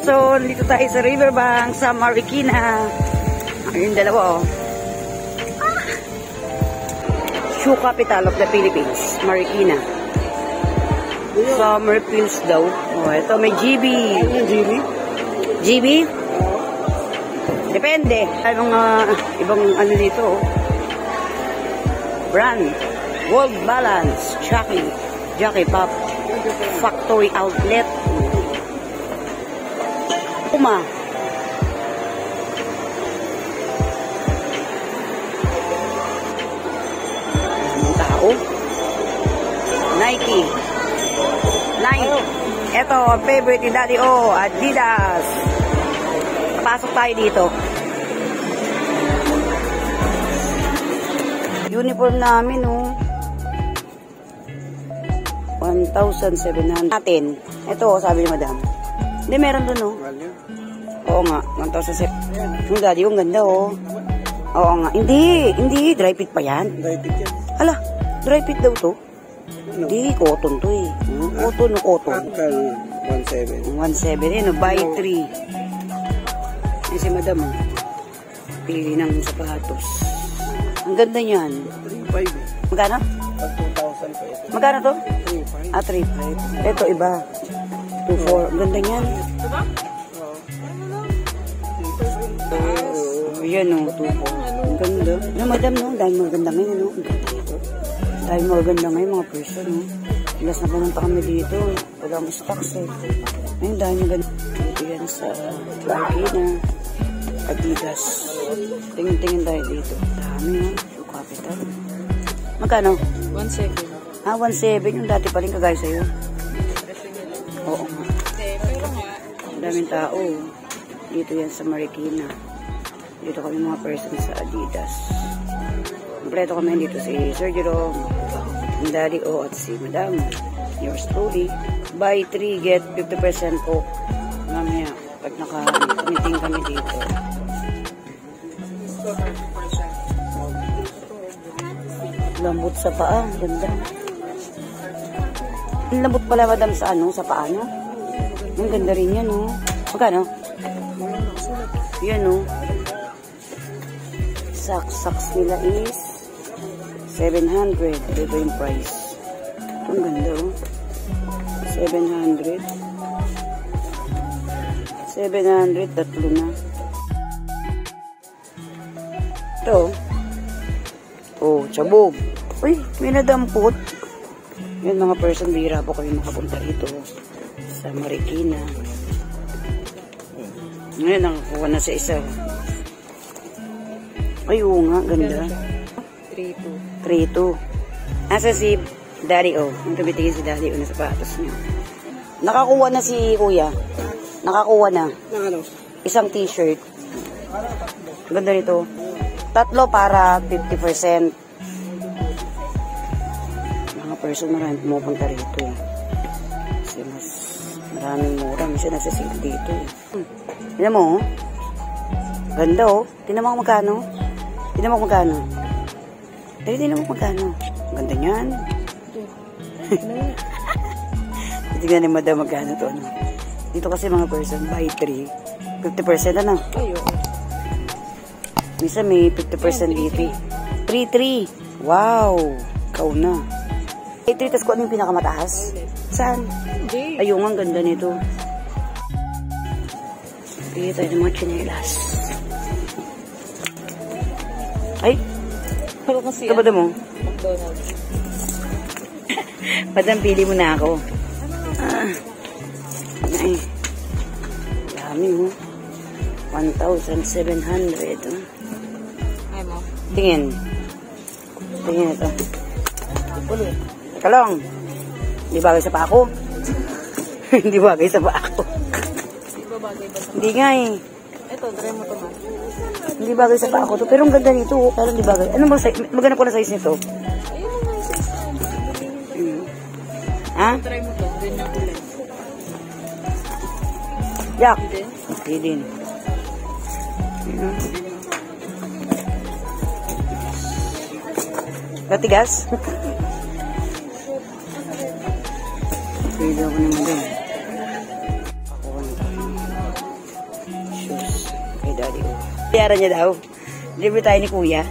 person. Dito tayo sa Riverbank, sa Marikina. Ayun, dalawa, oh. Shoe capital of the Philippines, Marikina. Summer Pills daw. Oh, ito may GB. Ano GB? GB? Depende. Ay, mga ibang ano dito, oh. Brand. World Balance. Jockey Pop. Factory Outlet. Puma. Tao. Nike. Ito, favorite ni Daddy O, Adidas. Pasok tayo dito. Uniform namin, oh. 1,700. Atin. Ito, sabi ni Madam. Hindi, meron dun, oh. Oo nga, 1,700. Yung Daddy, yung ganda, oh. Oo nga. Hindi. Dry fit pa yan. Dry fit yan. Hala, dry fit daw to. Hindi, cotton to, eh. Cotton. Actual 1,700. 1,700, buy 3. Yan si Madam, oh. Pili ng sapatos. Ang ganda niyan. 3,500. Magkano? Pag 2,000 pa ito. Magkano to? 3,500. 3,500. Ito iba. 2,400. Ang ganda niyan. Diba? Ayan, oh. 2,400. Ang ganda. No, Madam, no? Dahil maganda ngayon, no? Ang ganda ito. Dahil maganda ngayon, mga person, no? Ilas na pumunta kami dito. Walang stocks, eh. Ngayon, dahil maganda. Dito yan sa Marikina. Adidas. Tingin-tingin tayo dito. Dami, no? Yung capital. Magkano? 1,700. 1,700. Yung dati pa rin kagaya sa'yo. Oo nga. Daming tao. Dito yan sa Marikina. Dito kami mga person sa Adidas. Kompleto kami dito si Sir Jerome, ang Daddy O at si Madam. Yours truly. Buy 3, get 50% po. Mamaya, pag naka-meeting kami dito. Lambot sa paa. Ganda. Ang lambot pala, Madam, sa ano? Sa paa, no? Ang ganda rin yan, no? Magkano? Yan, no? Socks nila is 700. Ito yung price. Ang ganda, oh. 700. 700, tatlo na. Ito. Oh, tsabog. Uy, may nadampot. Yan, mga person, bihira po kami makapunta rito sa Marikina. Ngayon, nakakuha na sa isa. Ay, oo nga, ganda. 3,200. Asa si Daddy O? Ang tumitingin si Daddy O na sapatos niya. Nakakuha na si Kuya. Nakakuha na. Isang t-shirt. Ganda nito. Tatlo para 50%. Mga person maraming pumupunta rito. Kasi mas maraming mura. Minsan nasa sale dito. Tignan mo, oh. Ganda, oh. Tignan mo magkano. Tignan mo magkano. Tignan mo magkano. Ganda niyan. Tignan ni Madam magkano to, ano. Dito kasi mga person, buy 3. 50% na. Minsan may 50% dito. 3,300. Wow. Ikaw na. 3,300, tas kung ano yung pinakamataas? Saan? Ayun, ang ganda nito. Pili tayo ng mga chinelas. Ay! Ito ba mo? McDonald's. Madam, pili mo na ako. Ay. Dami, oh. 1,700. Oh. Ay mo. Tingin. Tingin ito. Kalong. Hindi bagay sa pa ako. Hindi bagay sa pa ako. Hindi nga, eh. Ito, try mo ito man. Hindi bagay sa pa ako to. Pero ang ganda nito, oh. Pero hindi bagay. Ano ba size? Maganda ko na size nito. Ayun naman size. Ha? Try mo ito. Ganyan kulay. Yak. Hindi. Hindi din. Natigas? Pwede ako naman din. Bayaran niya daw. Libre tayo ni Kuya.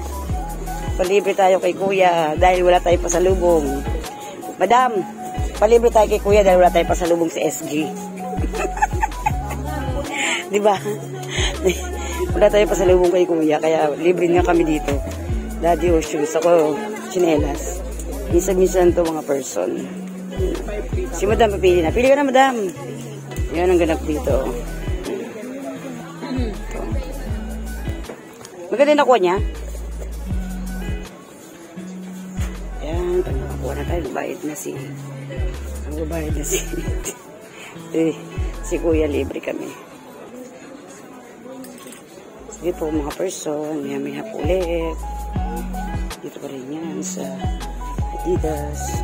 Palibre tayo kay Kuya dahil wala tayong pasalubong. Madam, palibre tayo kay Kuya dahil wala tayong pasalubong sa SG. Diba? Wala tayong pasalubong kay Kuya, kaya libre nga kami dito. Daddy o shoes, ako chinelas. Minsan-minsan to mga person. Si Madam papili na. Pili ka na, Madam. Yan ang ganap dito. Ito. Maganda nakuha niya. Ayan, pag nakakuha na tayo, bayad na si si Kuya, libre kami. Sige po mga person, may hap ulit. Dito pa rin yan sa Adidas,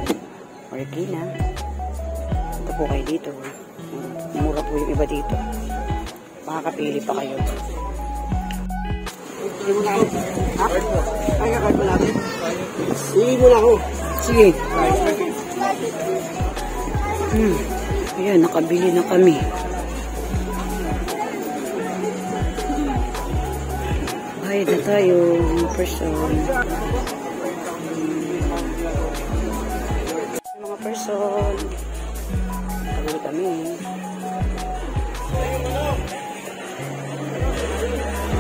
Marikina. Ito po kayo dito. Mura po yung iba dito. Makakapili pa kayo. Hindi mo na ako. Ha? Ay, kakart mo natin. Hindi mo na ako. Sige. Ayan, nakabili na kami. Bayad na tayo, person. Mga person. Nakabili kami.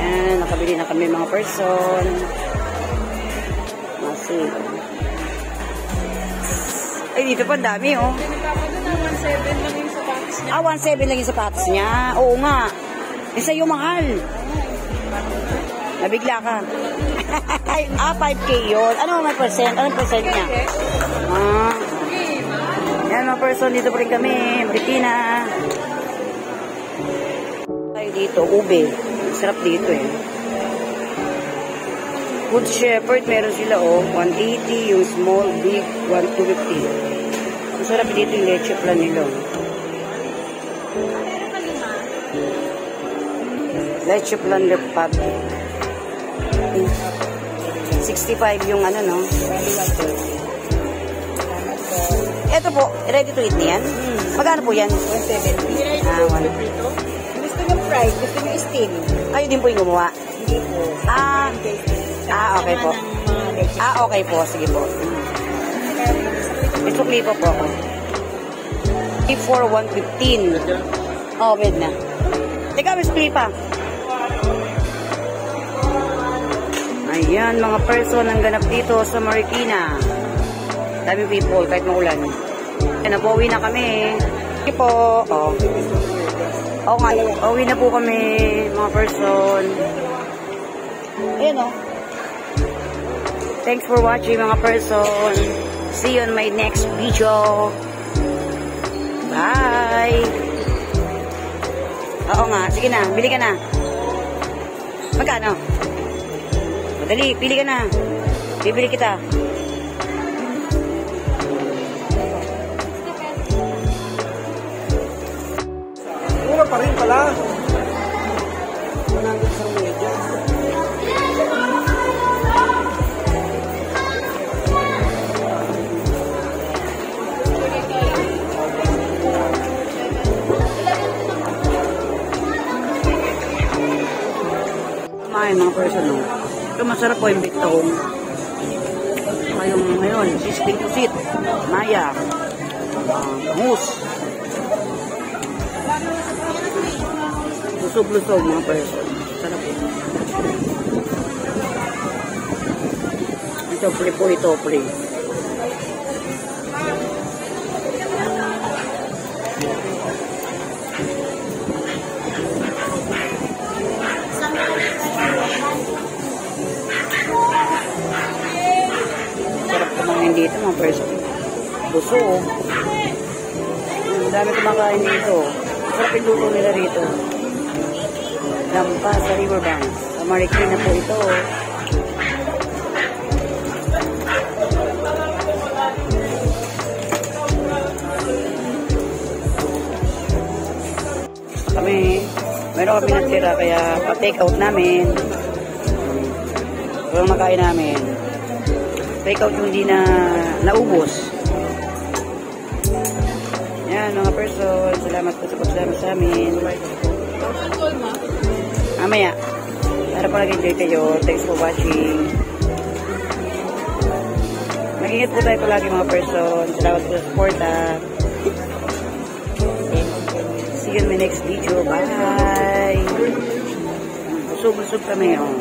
Ayan, nakabili na kami mga person. Masig. Ay, dito pa dami, oh. 1.7 lang yung sapatos niya. 1.7 lang yung sapatos niya. Oo nga. Isa yung mahal. Nabigla ka. 5K yun. Ano may percent? Anong percent niya? Yan mga person, dito pa rin kami. Marikina. Tayo dito, ube. Sarap dito eh. Good Shepherd, meron sila oh. 180, yung small, big, 250. Ang sarap dito yung leche plan nila. Leche plan republic. 65 yung ano, no? Ito po, ready to eat niyan? Magkano po yan? 170. Gusto nyo fried, gusto nyo steam. Kayo din po yung gumawa? Hindi po. Okay po. Okay po. Sige po. Isukli po ako. 115. Oh, bed na. Teka, may sukli pa. Ayan, mga person ang ganap dito sa Marikina. Dami people, kahit maulan. Napuwi na kami. Sige po. Oo nga, uwi na po kami, mga person. Ayan o. Thanks for watching, mga person. See you on my next video. Bye! Oo nga, sige na, bili ka na. Magkano? Madali, pili ka na. Bibili kita. Mura pa rin pala. 100 sa media. Kumain mga person, no? Ito masarap po yung bitong. Ngayon, sisling pusit, maya, mousse. Lusog-lusog mga person. Sarap po. Ito pre. Sarap kumain dito mga person. Buso. Ang dami kumakain dito. Sarap yung luto nila rito. Lampa sa Riverbank. Sa Marikina po ito. Meron kami natira kaya pa-take out namin. Walang makain namin. Take out yung hindi na naubos. Yan mga person. Salamat po sa pagsama sa amin. Mamaya. Sana po nag-enjoy kayo. Thanks for watching. Mag-ingat po tayo palagi mga person. Salamat po sa support. See you in my next video. Bye! Busog-busog kami. Oh.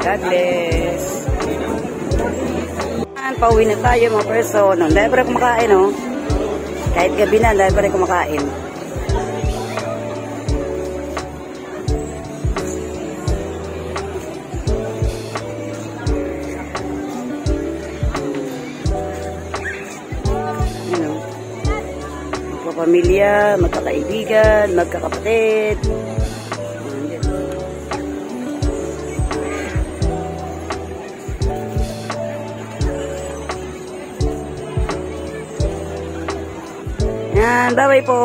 God bless. Pauwi na tayo mga person. Dahil pa rin kumakain. Oh. Kahit gabi na, dahil pa rin kumakain. Magkapamilya, magkakaibigan, magkakapatid. Yan, bye-bye po.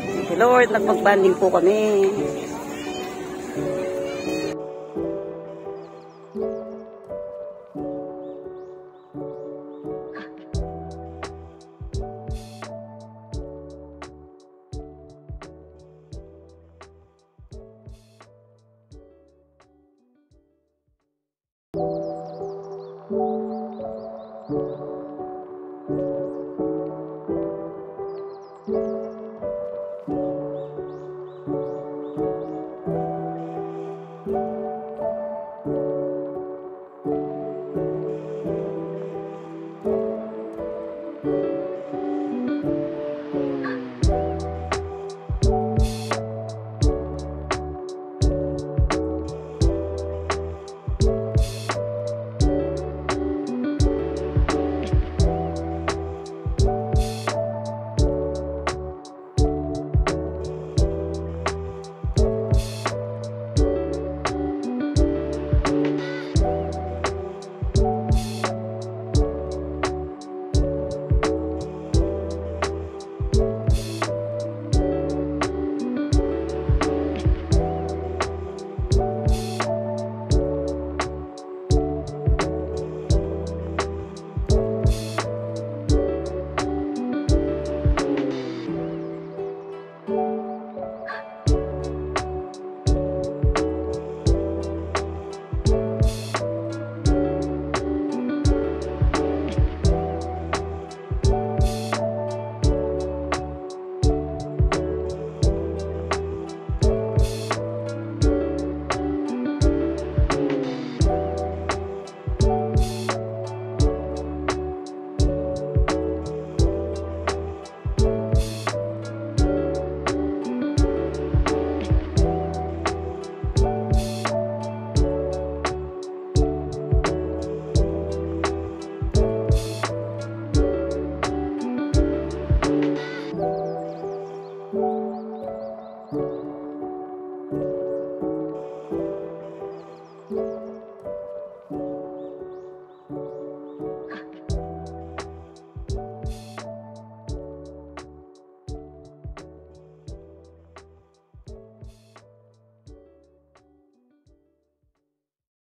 Thank you Lord, nagpag-banding po kami.